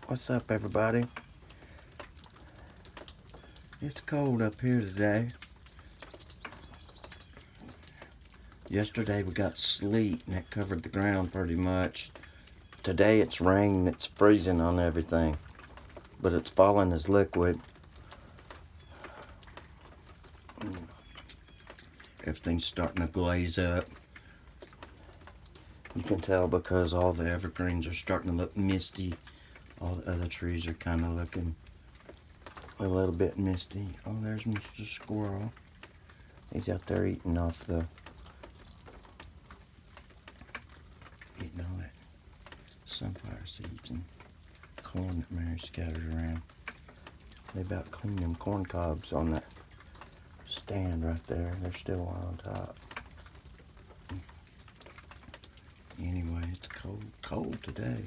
What's up, everybody? It's cold up here today. Yesterday we got sleet and it covered the ground pretty much. Today it's rain that's freezing on everything, but it's falling as liquid. Everything's starting to glaze up. You can tell because all the evergreens are starting to look misty. All the other trees are kind of looking a little bit misty. Oh, there's Mr. Squirrel. He's out there eating all that sunflower seeds and corn that Mary scattered around. They about cleaned them corn cobs on that stand right there. They're still on top. Anyway, it's cold today.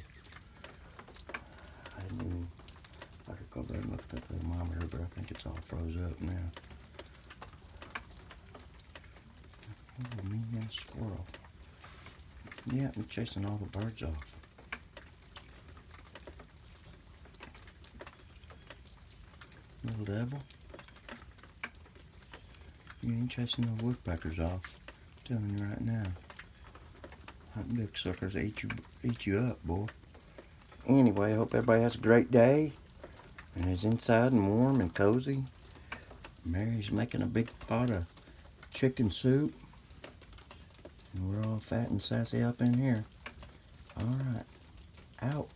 I could go there and look at the thermometer, but I think it's all froze up now. Oh, mean ass squirrel. Yeah, I'm chasing all the birds off. Little devil. You ain't chasing no woodpeckers off. I'm telling you right now. That big suckers eat you up, boy. Anyway, I hope everybody has a great day and is inside and warm and cozy. Mary's making a big pot of chicken soup. And we're all fat and sassy up in here. Alright. Out.